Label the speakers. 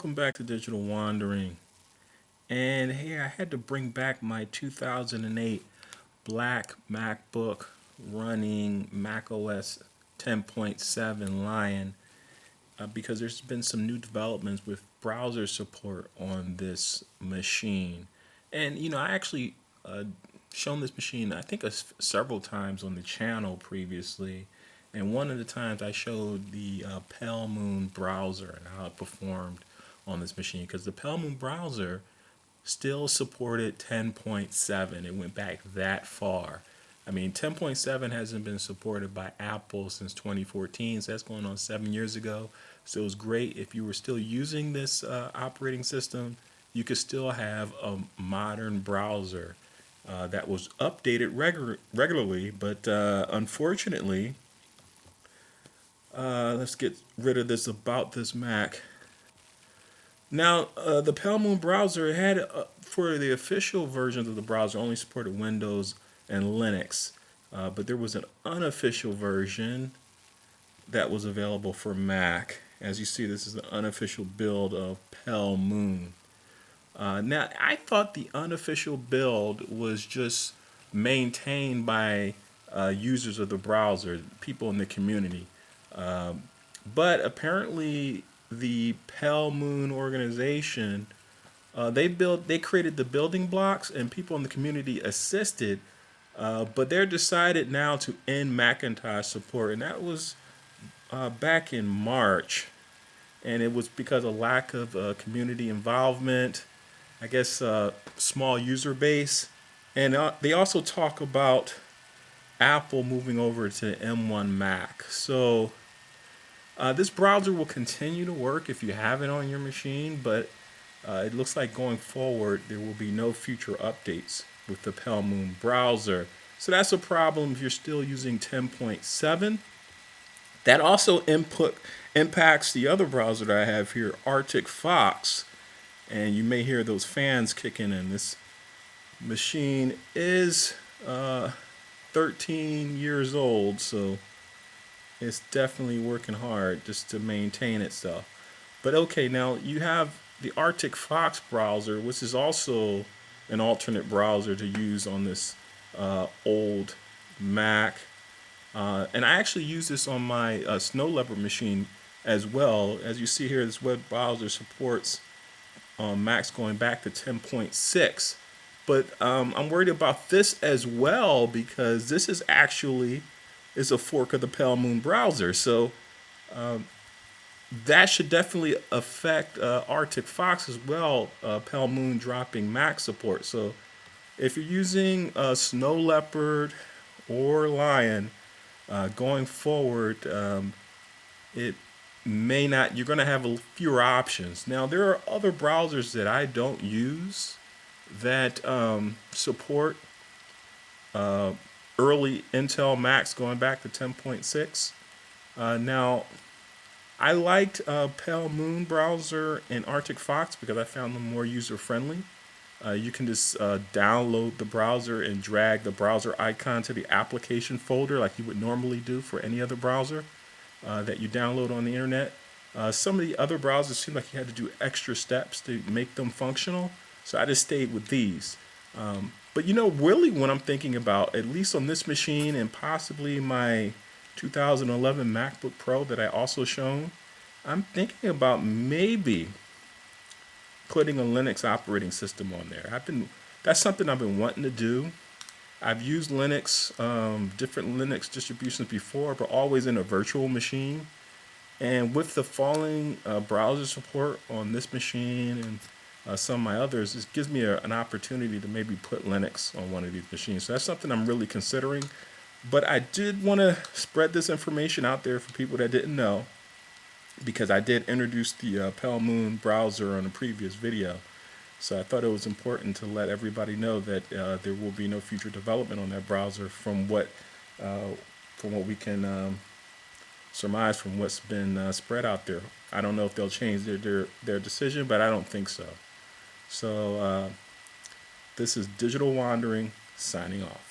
Speaker 1: Welcome back to Digital Wandering. And here I had to bring back my 2008 black MacBook running macOS 10.7 Lion because there's been some new developments with browser support on this machine. And I actually shown this machine I think several times on the channel previously. And one of the times I showed the Pale Moon browser and how it performed on this machine because the Pale Moon browser still supported 10.7. It went back that far. I mean, 10.7 hasn't been supported by Apple since 2014, so that's going on 7 years ago. So it was great if you were still using this operating system, you could still have a modern browser that was updated regularly. But unfortunately, let's get rid of this about this Mac. Now, the Pale Moon browser had, for the official versions of the browser, only supported Windows and Linux. But there was an unofficial version that was available for Mac. As you see, this is the unofficial build of Pale Moon. Now, I thought the unofficial build was just maintained by users of the browser, people in the community. But apparently, the Pale Moon organization they created the building blocks, and people in the community assisted. But they're decided now to end Macintosh support, and that was back in March, and it was because of lack of community involvement. I guess small user base, and they also talk about Apple moving over to M1 Mac. So this browser will continue to work if you have it on your machine, but it looks like going forward there will be no future updates with the Pale Moon browser. So that's a problem if you're still using 10.7. That also impacts the other browser that I have here, Arctic Fox, and you may hear those fans kicking in. This machine is 13 years old, so it's definitely working hard just to maintain itself. But okay, now you have the Arctic Fox browser, which is also an alternate browser to use on this old Mac. And I actually use this on my Snow Leopard machine as well. As you see here, this web browser supports Macs going back to 10.6. But I'm worried about this as well because this is a fork of the Pale Moon browser. So that should definitely affect Arctic Fox as well, Pale Moon dropping Mac support. So if you're using Snow Leopard or Lion going forward, it may not, you're going to have fewer options. Now, there are other browsers that I don't use that support early Intel Macs going back to 10.6. Now, I liked Pale Moon browser and Arctic Fox because I found them more user friendly. You can just download the browser and drag the browser icon to the application folder like you would normally do for any other browser that you download on the internet. Some of the other browsers seem like you had to do extra steps to make them functional, so I just stayed with these. But really what I'm thinking about, at least on this machine and possibly my 2011 MacBook Pro that I also shown, I'm thinking about maybe putting a Linux operating system on there. That's something I've been wanting to do. I've used Linux, different Linux distributions before, but always in a virtual machine. And with the falling browser support on this machine and some of my others, it gives me an opportunity to maybe put Linux on one of these machines. So that's something I'm really considering. But I did want to spread this information out there for people that didn't know, because I did introduce the Pale Moon browser on a previous video. So I thought it was important to let everybody know that there will be no future development on that browser from what we can surmise from what's been spread out there. I don't know if they'll change their decision, but I don't think so. So this is Digital Wandering signing off.